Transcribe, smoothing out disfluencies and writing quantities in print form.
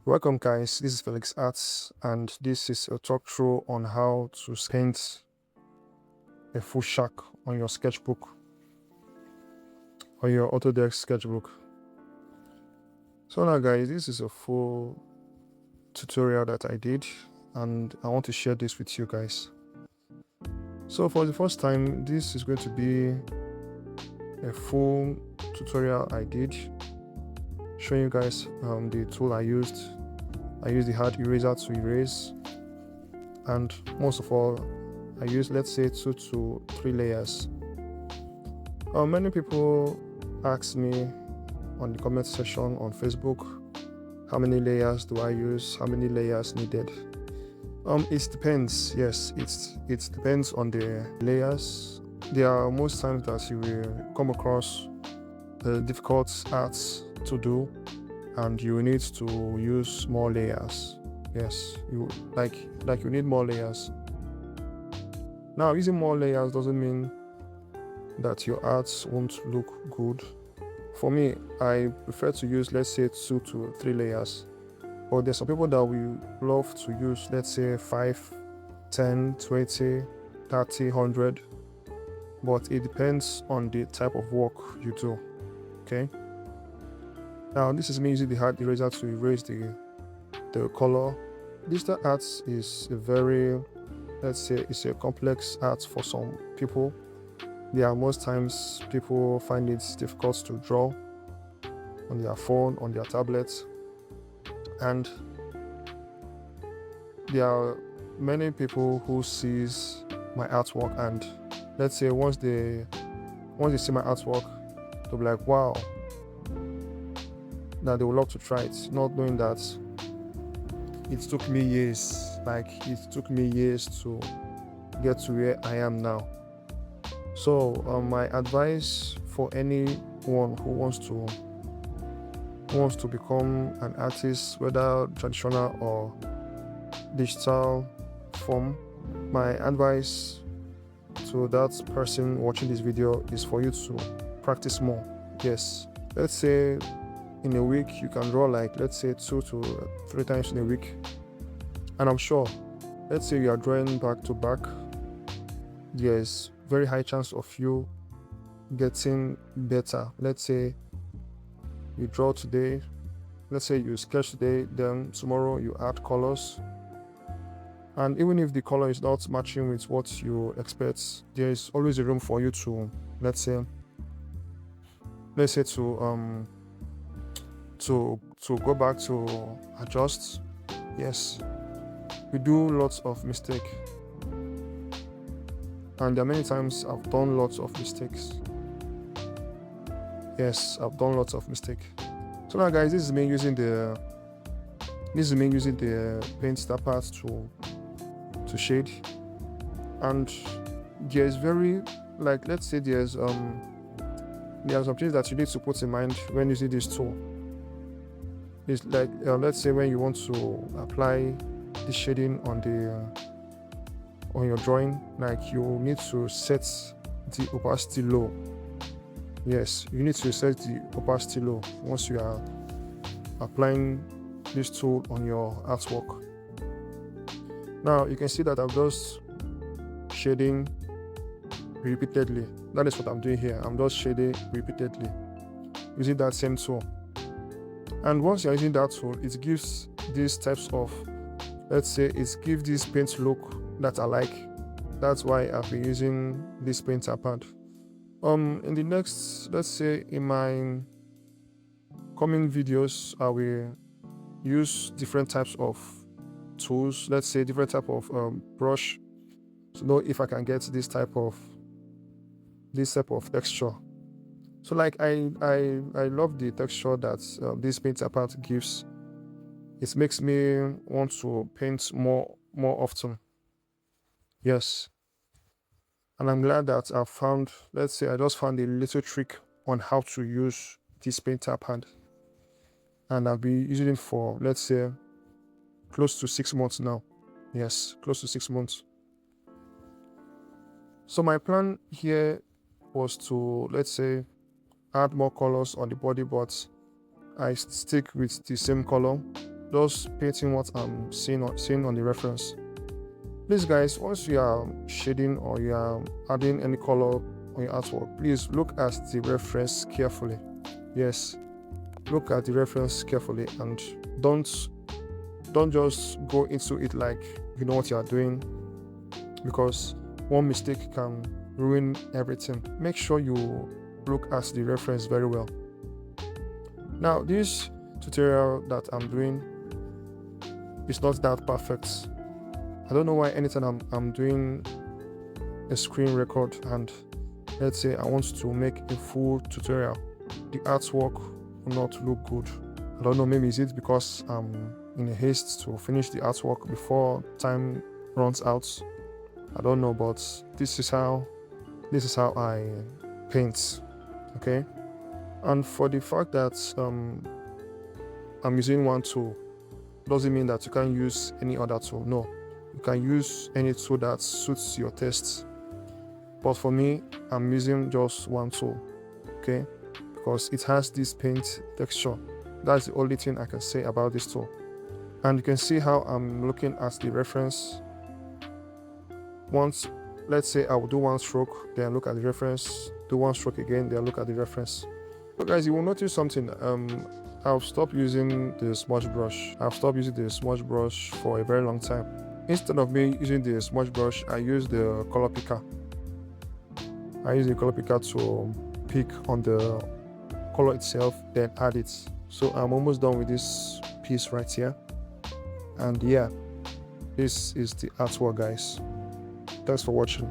Welcome guys, this is Felix Arts and this is a talk through on how to paint a full shack on your sketchbook or your Autodesk sketchbook. So now guys, this is a full tutorial that I did and I want to share this with you guys. So for the first time, this is going to be a full tutorial I did showing you guys the tool I used. I used the hard eraser to erase, and most of all I used, let's say, 2 to 3 layers. Many people ask me on the comment section on Facebook, how many layers do I use, how many layers needed. It depends. Yes, it depends on the layers. There are most times that you will come across difficult arts to do and you need to use more layers. Yes, you you need more layers. Now, using more layers doesn't mean that your arts won't look good. For me, I prefer to use, let's say, 2 to 3 layers. But there's some people that will love to use, let's say, 5, 10, 20, 30, 100. But it depends on the type of work you do. Okay. Now, this is me using the hard eraser to erase the color. Digital arts is a very, let's say, it's a complex art for some people. There are most times people find it difficult to draw on their phone, on their tablet, and there are many people who sees my artwork, and let's say once they see my artwork, they'll be like, wow, that they would love to try it, not knowing that it took me years. It took me years to get to where I am now. So my advice for anyone who wants to become an artist, whether traditional or digital form, my advice to that person watching this video is for you to practice more. Yes, let's say in a week you can draw, like, let's say 2 to 3 times in a week, and I'm sure, let's say you are drawing back to back, there's very high chance of you getting better. Let's say you draw today, let's say you sketch today, then tomorrow you add colors, and even if the color is not matching with what you expect, there is always a room for you to, let's say to go back to adjust. Yes, we do lots of mistakes, and there are many times I've done lots of mistakes. Yes, I've done lots of mistakes. So now guys, this is me using the paint start part to shade, and there's very, like, let's say there are some things that you need to put in mind when using this tool. It's like, let's say when you want to apply the shading on your drawing, like, you need to set the opacity low. Yes, you need to set the opacity low once you are applying this tool on your artwork. Now you can see that I'm just shading repeatedly. That is what I'm doing here. I'm just shading repeatedly using that same tool. And once you're using that tool, it gives these types of, let's say, it gives this paint look that I like. That's why I've been using this painter pad. In the next, let's say, in my coming videos, I will use different types of tools, let's say different type of brush, to know if I can get this type of texture. So, like, I love the texture that this painter part gives. It makes me want to paint more often. Yes, and I'm glad that I found, let's say, I just found a little trick on how to use this painter pad, and I've been using it for, let's say, close to 6 months now. Yes, close to 6 months. So my plan here was to, let's say, add more colors on the body, but I stick with the same color. just painting what I'm seeing on the reference. Please guys, once you are shading or you are adding any color on your artwork, please look at the reference carefully. Yes, look at the reference carefully and don't just go into it like you know what you are doing, because one mistake can ruin everything. Make sure you look at the reference very well. Now, this tutorial that I'm doing is not that perfect. I don't know why anytime I'm doing a screen record and let's say I want to make a full tutorial, the artwork will not look good. I don't know, maybe is it because I'm in a haste to finish the artwork before time runs out. I don't know, but this is how I paint. Okay, and for the fact that I'm using one tool doesn't mean that you can't use any other tool. No, you can use any tool that suits your tastes, but for me, I'm using just one tool. Okay, because it has this paint texture. That's the only thing I can say about this tool. And you can see how I'm looking at the reference. Once, let's say I will do one stroke, then look at the reference, do one stroke again, then look at the reference. So guys, you will notice something. I've stopped using the smudge brush. I've stopped using the smudge brush for a very long time. Instead of me using the smudge brush, I use the color picker. I use the color picker to pick on the color itself, then add it. So I'm almost done with this piece right here. And yeah, this is the artwork, guys. Thanks for watching.